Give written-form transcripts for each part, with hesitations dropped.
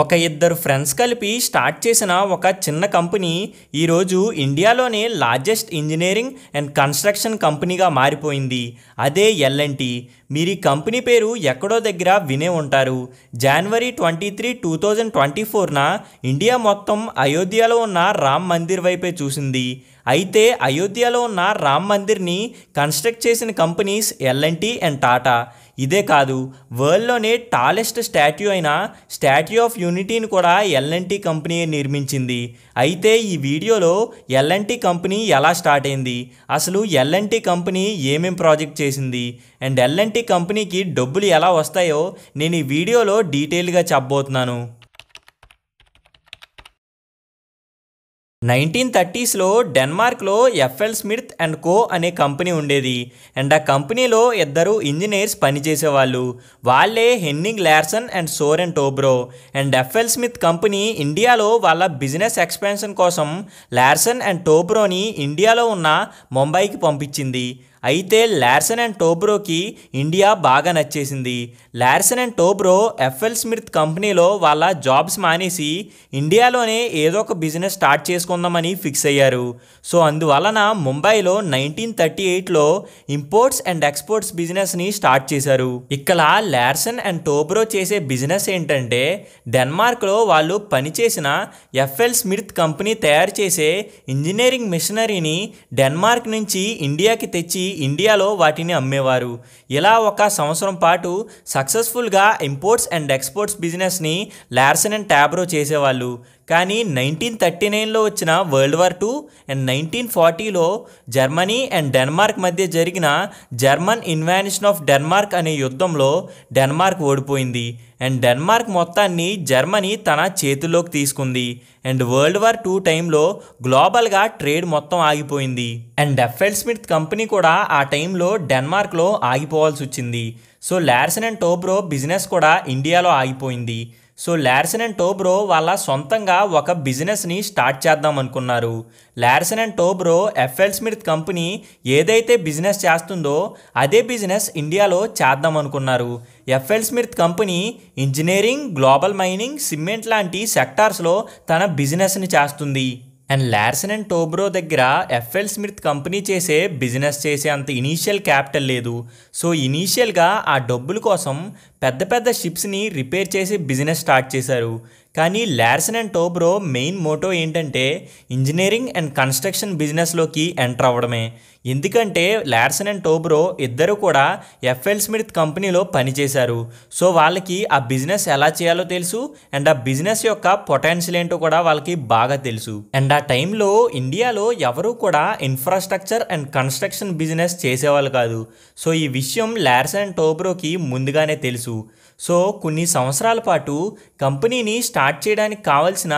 ఒక ఇద్దరు ఫ్రెండ్స్ కలిపి స్టార్ట్ చేసిన ఒక చిన్న కంపెనీ ఈరోజు ఇండియాలోనే లార్జెస్ట్ ఇంజనీరింగ్ అండ్ కన్స్ట్రక్షన్ కంపెనీగా మారిపోయింది. అదే ఎల్&టీ. మీరు ఈ కంపెనీ పేరు ఎక్కడో దగ్గర వినే ఉంటారు. జనవరి 23, 2024న ఇండియా మొత్తం అయోధ్యలో ఉన్న రామ్ మందిర్ వైపే చూసింది. అయితే అయోధ్యలో ఉన్న రామ్ మందిర్ని కన్స్ట్రక్ట్ చేసిన కంపెనీస్ ఎల్&టీ అండ్ టాటా. ఇదే కాదు, వరల్డ్లోనే టాలెస్ట్ స్టాట్యూ అయిన స్టాట్యూ ఆఫ్ యూనిటీని కూడా ఎల్&టీ కంపెనీ నిర్మించింది. అయితే ఈ వీడియోలో ఎల్&టీ కంపెనీ ఎలా స్టార్ట్ అయింది, అసలు ఎల్&టీ కంపెనీ ఏమేం ప్రాజెక్ట్ చేసింది అండ్ ఎల్&టీ కంపెనీకి డబ్బులు ఎలా వస్తాయో నేను ఈ వీడియోలో డీటెయిల్గా చెప్పబోతున్నాను. 1930sలో డెన్మార్క్లో ఎఫ్ఎల్ స్మిత్ అండ్ కో అనే కంపెనీ ఉండేది. అండ్ ఆ కంపెనీలో ఇద్దరు ఇంజనీర్స్ పనిచేసేవాళ్ళు. వాళ్ళే Henning Larsen and Soren Toubro. And FL Smith company ఇండియాలో వాళ్ళ బిజినెస్ ఎక్స్పాన్షన్ కోసం లార్సన్ అండ్ టోబ్రోని ఇండియాలో ఉన్న ముంబైకి పంపించింది. అయితే లార్సన్ అండ్ టోబ్రోకి ఇండియా బాగా నచ్చేసింది. Larson and Toubro FL Smith కంపెనీలో వాళ్ళ జాబ్స్ మానేసి ఇండియాలోనే ఏదో ఒక బిజినెస్ స్టార్ట్ చేసుకుందామని ఫిక్స్ అయ్యారు. సో అందువలన ముంబైలో 1938లో ఇంపోర్ట్స్ అండ్ ఎక్స్పోర్ట్స్ బిజినెస్ని స్టార్ట్ చేశారు. ఇక్కడ లార్సన్ అండ్ టోబ్రో చేసే బిజినెస్ ఏంటంటే డెన్మార్క్లో వాళ్ళు పనిచేసిన ఎఫ్ఎల్ స్మిత్ కంపెనీ తయారు చేసే ఇంజనీరింగ్ మిషనరీని డెన్మార్క్ నుంచి ఇండియాకి తెచ్చి ఇండియాలో వాటిని అమ్మేవారు. ఇలా ఒక సంవత్సరం పాటు సక్సెస్ఫుల్గా ఇంపోర్ట్స్ అండ్ ఎక్స్పోర్ట్స్ బిజినెస్ని లార్సన్ అండ్ టోబ్రో చేసేవాళ్ళు. కానీ 1939లో వచ్చిన వరల్డ్ వార్ II అండ్ 1940లో జర్మనీ అండ్ డెన్మార్క్ మధ్య జరిగిన జర్మన్ ఇన్వాన్షన్ ఆఫ్ డెన్మార్క్ అనే యుద్ధంలో డెన్మార్క్ ఓడిపోయింది. అండ్ డెన్మార్క్ మొత్తాన్ని జర్మనీ తన చేతుల్లోకి తీసుకుంది. అండ్ వరల్డ్ వార్ II టైంలో గ్లోబల్గా ట్రేడ్ మొత్తం ఆగిపోయింది. అండ్ ఎఫ్ఎల్ స్మిత్ కంపెనీ కూడా ఆ టైంలో డెన్మార్క్లో ఆగిపోవాల్సి వచ్చింది. So Larson and Toubro business కూడా ఇండియాలో ఆగిపోయింది. సో లార్సన్ అండ్ టోబ్రో వాళ్ళ సొంతంగా ఒక బిజినెస్ని స్టార్ట్ చేద్దాం అనుకున్నారు. Larson and Toubro FL Smith company ఏదైతే బిజినెస్ చేస్తుందో అదే బిజినెస్ ఇండియాలో చేద్దాం అనుకున్నారు. FL Smith company engineering, global mining, cement లాంటి సెక్టార్స్లో తన బిజినెస్ని చేస్తుంది. అండ్ లార్సన్ అండ్ టోబ్రో దగ్గర ఎఫ్ఎల్ స్మిత్ కంపెనీ చేసే బిజినెస్ చేసే అంత ఇనీషియల్ క్యాపిటల్ లేదు. సో ఇనీషియల్గా ఆ డబ్బుల కోసం పెద్ద పెద్ద షిప్స్ని రిపేర్ చేసి బిజినెస్ స్టార్ట్ చేశారు. కానీ Larson and Toubro main motto ఏంటంటే ఇంజనీరింగ్ అండ్ కన్స్ట్రక్షన్ బిజినెస్లోకి ఎంటర్ అవ్వడమే. ఎందుకంటే లార్సన్ అండ్ టోబ్రో ఇద్దరు కూడా ఎఫ్ఎల్ స్మిత్ కంపెనీలో పనిచేశారు. సో వాళ్ళకి ఆ బిజినెస్ ఎలా చేయాలో తెలుసు అండ్ ఆ బిజినెస్ యొక్క పొటెన్షియల్ ఏంటో కూడా వాళ్ళకి బాగా తెలుసు. అండ్ ఆ టైంలో ఇండియాలో ఎవరు కూడా ఇన్ఫ్రాస్ట్రక్చర్ అండ్ కన్స్ట్రక్షన్ బిజినెస్ చేసేవాళ్ళు కాదు. సో ఈ విషయం లార్సన్ అండ్ టోబ్రోకి ముందుగానే తెలుసు. సో కొన్ని సంవత్సరాల పాటు కంపెనీని స్టార్ట్ చేయడానికి కావాల్సిన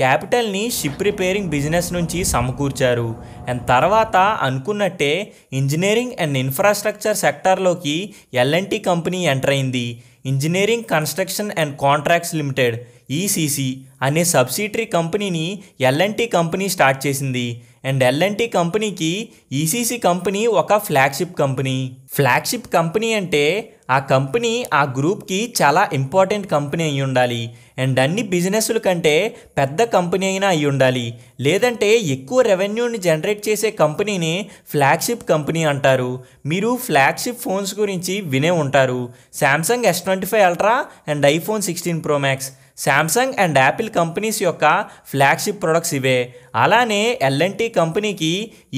క్యాపిటల్ని షిప్ రిపేరింగ్ బిజినెస్ నుంచి సమకూర్చారు. అండ్ తర్వాత అనుకున్నట్టే ఇంజనీరింగ్ అండ్ ఇన్ఫ్రాస్ట్రక్చర్ సెక్టార్లోకి ఎల్&టీ కంపెనీ ఎంటర్ అయింది. Engineering construction and contracts limited ECC అనే సబ్సిడరీ కంపెనీని ఎల్&టీ కంపెనీ స్టార్ట్ చేసింది. అండ్ ఎల్&టీ కంపెనీకి ఈసీసీ కంపెనీ ఒక ఫ్లాగ్షిప్ కంపెనీ. ఫ్లాగ్షిప్ కంపెనీ అంటే ఆ కంపెనీ ఆ గ్రూప్కి చాలా ఇంపార్టెంట్ కంపెనీ అయి ఉండాలి. అండ్ అన్ని బిజినెస్ల కంటే పెద్ద కంపెనీ అయినా అయి ఉండాలి. లేదంటే ఎక్కువ రెవెన్యూని జనరేట్ చేసే కంపెనీని ఫ్లాగ్షిప్ కంపెనీ అంటారు. మీరు ఫ్లాగ్షిప్ ఫోన్స్ గురించి వినే ఉంటారు. Samsung S25 ultra and iPhone 16 Pro Max. Samsung and Apple companies యొక్క ఫ్లాగ్షిప్ ప్రొడక్ట్స్ ఇవే. అలానే ఎల్&టీ కంపెనీకి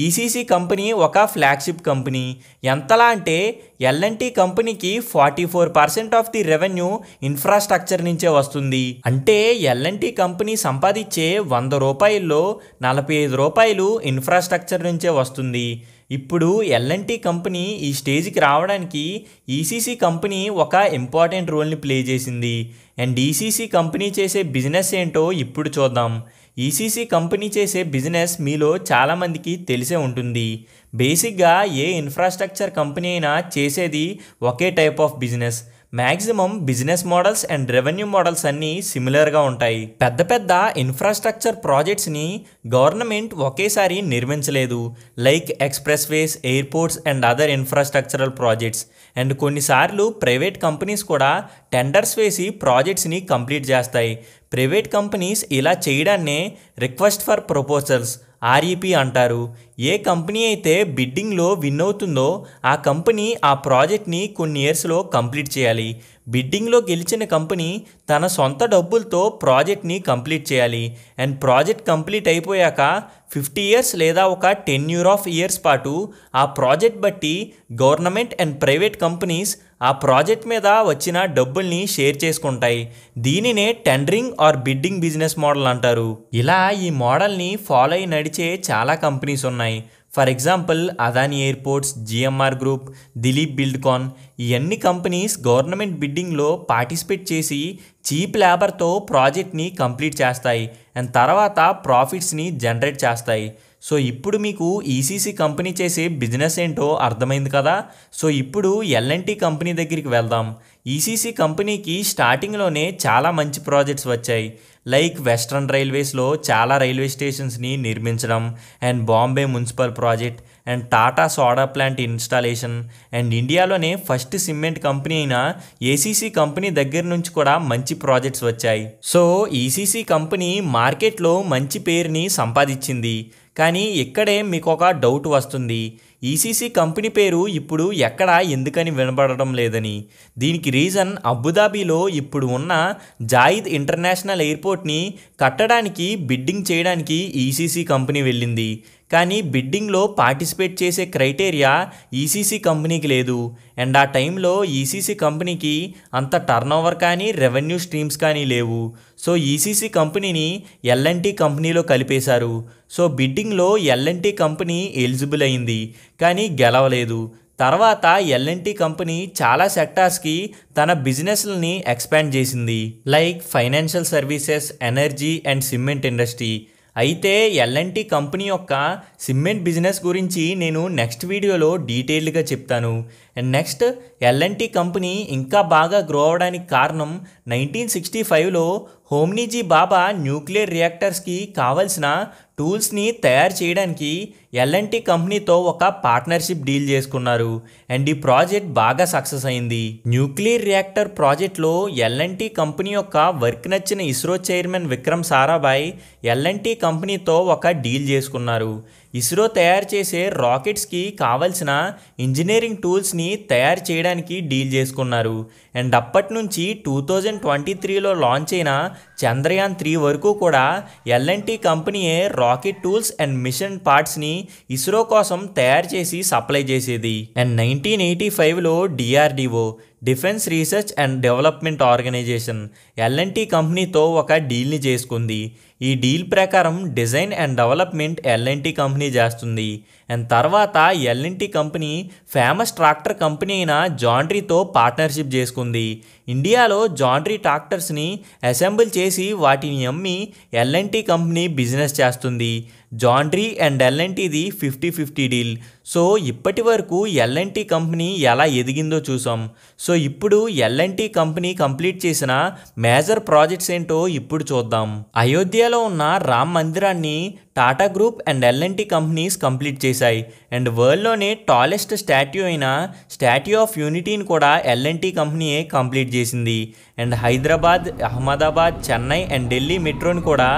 ఈసీసీ కంపెనీ ఒక ఫ్లాగ్షిప్ కంపెనీ. ఎంతలా అంటే ఎల్&టీ కంపెనీకి 44% ఆఫ్ ది రెవెన్యూ ఇన్ఫ్రాస్ట్రక్చర్ నుంచే వస్తుంది. అంటే ఎల్&టీ కంపెనీ సంపాదించే 100 రూపాయల్లో 45 రూపాయలు ఇన్ఫ్రాస్ట్రక్చర్ నుంచే వస్తుంది. ఇప్పుడు ఎల్&టీ కంపెనీ ఈ స్టేజ్కి రావడానికి ఈసీసీ కంపెనీ ఒక ఇంపార్టెంట్ రోల్ని ప్లే చేసింది. అండ్ ఈసీసీ కంపెనీ చేసే బిజినెస్ ఏంటో ఇప్పుడు చూద్దాం. ఈసీసీ కంపెనీ చేసే బిజినెస్ మీలో చాలామందికి తెలిసే ఉంటుంది. బేసిక్గా ఏ ఇన్ఫ్రాస్ట్రక్చర్ కంపెనీ అయినా చేసేది ఒకే type of business. Maximum business models and revenue models అన్నీ సిమిలర్గా ఉంటాయి. పెద్ద పెద్ద ఇన్ఫ్రాస్ట్రక్చర్ ప్రాజెక్ట్స్ని గవర్నమెంట్ ఒకేసారి నిర్మించలేదు, like expressways, airports and other infrastructural projects. And కొన్నిసార్లు ప్రైవేట్ కంపెనీస్ కూడా టెండర్స్ వేసి ప్రాజెక్ట్స్ని కంప్లీట్ చేస్తాయి. ప్రైవేట్ కంపెనీస్ ఇలా చేయడాన్నే రిక్వెస్ట్ ఫర్ ప్రపోజల్స్ REP అంటారు. ఏ కంపెనీ అయితే బిడ్డింగ్లో విన్ అవుతుందో ఆ కంపెనీ ఆ ప్రాజెక్ట్ని కొన్ని ఇయర్స్లో కంప్లీట్ చేయాలి. బిడ్డింగ్లో గెలిచిన కంపెనీ తన సొంత డబ్బులతో ప్రాజెక్ట్ని కంప్లీట్ చేయాలి. అండ్ ప్రాజెక్ట్ కంప్లీట్ అయిపోయాక 50 ఇయర్స్ లేదా ఒక 10 ఇయర్స్ పాటు ఆ ప్రాజెక్ట్ బట్టి గవర్నమెంట్ అండ్ ప్రైవేట్ కంపెనీస్ ఆ ప్రాజెక్ట్ మీద వచ్చిన డబ్బుల్ని షేర్ చేసుకుంటాయి. దీనినే tendering or bidding business model అంటారు. ఇలా ఈ మోడల్ని ఫాలో అయి నడిచే చాలా కంపెనీస్ ఉన్నాయి. For example Adani airports, GMR group, Dilip Buildcon. ఈ అన్ని కంపెనీస్ గవర్నమెంట్ బిడ్డింగ్లో పార్టిసిపేట్ చేసి చీప్ లేబర్తో ప్రాజెక్ట్ని కంప్లీట్ చేస్తాయి అండ్ తర్వాత ప్రాఫిట్స్ని జనరేట్ చేస్తాయి. సో ఇప్పుడు మీకు ECC కంపెనీ చేసే బిజినెస్ ఏంటో అర్థమైంది కదా. సో ఇప్పుడు L&T కంపెనీ దగ్గరికి వెళ్దాం. ECC కంపెనీకి స్టార్టింగ్లోనే చాలా మంచి ప్రాజెక్ట్స్ వచ్చాయి, లైక్ వెస్ట్రన్ రైల్వేస్లో చాలా రైల్వే స్టేషన్స్ని నిర్మించడం, and Bombay municipal project, and Tata soda plant installation, and ఇండియాలోనే ఫస్ట్ సిమెంట్ కంపెనీ అయిన ACC కంపెనీ దగ్గర నుంచి కూడా మంచి ప్రాజెక్ట్స్ వచ్చాయి. సో ECC కంపెనీ మార్కెట్లో మంచి పేరుని సంపాదించింది. కానీ ఇక్కడే మీకు ఒక డౌట్ వస్తుంది, ECC కంపెనీ పేరు ఇప్పుడు ఎక్కడ ఎందుకని వినబడడం లేదని. దీనికి రీజన్ అబుదాబీలో ఇప్పుడు ఉన్న జాయిద్ ఇంటర్నేషనల్ ఎయిర్పోర్ట్ని కట్టడానికి బిడ్డింగ్ చేయడానికి ECC కంపెనీ వెళ్ళింది. కానీ బిడ్డింగ్లో పార్టిసిపేట్ చేసే క్రైటీరియా ECC కంపెనీకి లేదు. అండ్ ఆ టైంలో ECC కంపెనీకి అంత టర్నోవర్ కానీ రెవెన్యూ స్ట్రీమ్స్ కానీ లేవు. సో ECC కంపెనీని L&T కంపెనీలో కలిపేశారు. సో బిడ్డింగ్లో L&T కంపెనీ ఎలిజిబుల్ అయింది కానీ గెలవలేదు. తర్వాత L&T కంపెనీ చాలా సెక్టార్స్కి తన బిజినెస్లని ఎక్స్పాండ్ చేసింది, like financial services, energy and cement industry. అయితే L&T కంపెనీ యొక్క సిమెంట్ బిజినెస్ గురించి నేను నెక్స్ట్ వీడియోలో డీటెయిల్డ్గా చెప్తాను. అండ్ నెక్స్ట్ L&T కంపెనీ ఇంకా బాగా గ్రో అవడానికి కారణం 1965లో హోమ్నీజీ బాబా న్యూక్లియర్ రియాక్టర్స్కి కావలసిన టూల్స్ని తయారు చేయడానికి L&T కంపెనీతో ఒక పార్ట్నర్షిప్ డీల్ చేసుకున్నారు. అండ్ ఈ ప్రాజెక్ట్ బాగా సక్సెస్ అయింది. న్యూక్లియర్ రియాక్టర్ ప్రాజెక్ట్లో L&T కంపెనీ యొక్క వర్క్ నచ్చిన ఇస్రో చైర్మన్ విక్రమ్ సారాభాయ్ L&T కంపెనీతో ఒక డీల్ చేసుకున్నారు. ఇస్రో తయారు చేసే రాకెట్స్కి కావలసిన ఇంజనీరింగ్ టూల్స్ని తయారు చేయడానికి డీల్ చేసుకున్నారు. అండ్ అప్పటి నుంచి 2023లో లాంచ్ అయిన చంద్రయాన్ 3 వరకు కూడా L&T కంపెనీయే రాకెట్ టూల్స్ అండ్ మిషన్ పార్ట్స్ని ఇస్రో కోసం తయారు చేసి సప్లై చేసేది. అండ్ 1985లో DRDO, defence research and development organisation, L&T కంపెనీతో ఒక డీల్ని చేసుకుంది. ఈ డీల్ ప్రకారం design and development L&T company చేస్తుంది. అండ్ తర్వాత L&T company famous tractor company అయిన జాండ్రీతో పార్ట్నర్షిప్ చేసుకుంది. ఇండియాలో జాండ్రీ ట్రాక్టర్స్ని అసెంబుల్ చేసి వాటిని అమ్మి L&T కంపెనీ బిజినెస్ చేస్తుంది. జాండ్రీ అండ్ L&Tది 50-50 డీల్. సో ఇప్పటి వరకు L&T కంపెనీ ఎలా ఎదిగిందో చూసాం. సో ఇప్పుడు L&T కంపెనీ కంప్లీట్ చేసిన మేజర్ ప్రాజెక్ట్స్ ఏంటో ఇప్పుడు చూద్దాం. అయోధ్యలో ఉన్న రామ్ మందిరాన్ని Tata group and L&T companies complete చేశాయి. అండ్ వరల్డ్లోనే టాలెస్ట్ స్టాట్యూ అయిన స్టాట్యూ ఆఫ్ యూనిటీని కూడా L&T కంపెనీయే కంప్లీట్ చేసింది. అండ్ హైదరాబాద్, అహ్మదాబాద్, చెన్నై అండ్ ఢిల్లీ మెట్రోని కూడా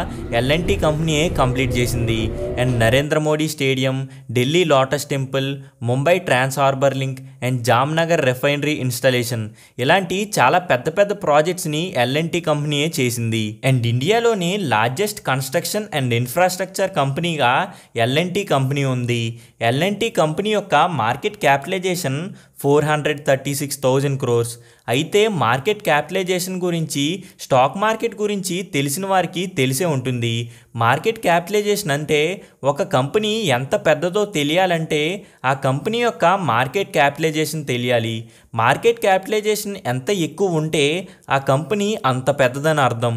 L&T కంపెనీయే కంప్లీట్ చేసింది. And Narendra Modi stadium, Delhi lotus temple, Mumbai trans harbour link and Jamnagar refinery installation ఇలాంటి చాలా పెద్ద పెద్ద ప్రాజెక్ట్స్ని L&T కంపెనీయే చేసింది. అండ్ ఇండియాలోనే లార్జెస్ట్ కన్స్ట్రక్షన్ అండ్ ఇన్ఫ్రాస్ట్రక్చర్ కంపెనీగా L&T కంపెనీ ఉంది. L&T కంపెనీ యొక్క మార్కెట్ క్యాపిటలైజేషన్ 436,000 crores. అయితే మార్కెట్ క్యాపిటలైజేషన్ గురించి, స్టాక్ మార్కెట్ గురించి తెలిసిన వారికి తెలిసే ఉంటుంది. మార్కెట్ క్యాపిటలైజేషన్ అంటే ఒక కంపెనీ ఎంత పెద్దదో తెలియాలంటే ఆ కంపెనీ యొక్క మార్కెట్ క్యాపిటలైజేషన్ తెలియాలి. మార్కెట్ క్యాపిటలైజేషన్ ఎంత ఎక్కువ ఉంటే ఆ కంపెనీ అంత పెద్దదని అర్థం.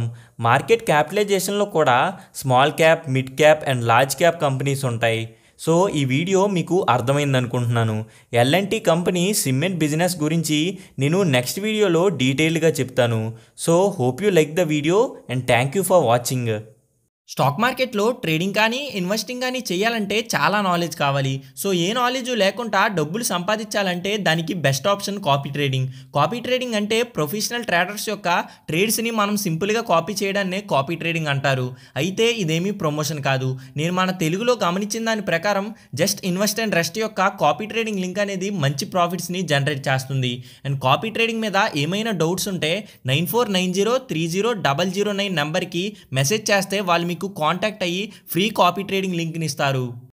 మార్కెట్ క్యాపిటలైజేషన్లో కూడా small cap, mid cap and large cap companies ఉంటాయి. సో ఈ వీడియో మీకు అర్థమైంది అనుకుంటున్నాను. ఎల్ఎన్టీ కంపెనీ సిమెంట్ బిజినెస్ గురించి నేను నెక్స్ట్ వీడియోలో డీటెయిల్డ్గా చెప్తాను. So hope you like the video and thank you for watching. Stock మార్కెట్లో ట్రేడింగ్ కానీ ఇన్వెస్టింగ్ కానీ చేయాలంటే చాలా నాలెడ్జ్ కావాలి. సో ఏ నాలెడ్జ్ లేకుండా డబ్బులు సంపాదించాలంటే దానికి best option copy trading. Copy trading అంటే ప్రొఫెషనల్ ట్రేడర్స్ యొక్క ట్రేడ్స్ని మనం సింపుల్గా కాపీ చేయడాన్నే కాపీ ట్రేడింగ్ అంటారు. అయితే ఇదేమీ ప్రమోషన్ కాదు. నేను మన తెలుగులో గమనించిన దాని ప్రకారం జస్ట్ ఇన్వెస్ట్ అండ్ రెస్ట్ యొక్క కాపీ ట్రేడింగ్ లింక్ అనేది మంచి ప్రాఫిట్స్ని జనరేట్ చేస్తుంది. అండ్ కాపీ ట్రేడింగ్ మీద ఏమైనా డౌట్స్ ఉంటే 9490300009 నెంబర్కి మెసేజ్ చేస్తే వాళ్ళు మీకు కాంటాక్ట్ అయ్యి ఫ్రీ కాపీ ట్రేడింగ్ లింక్ని ఇస్తారు.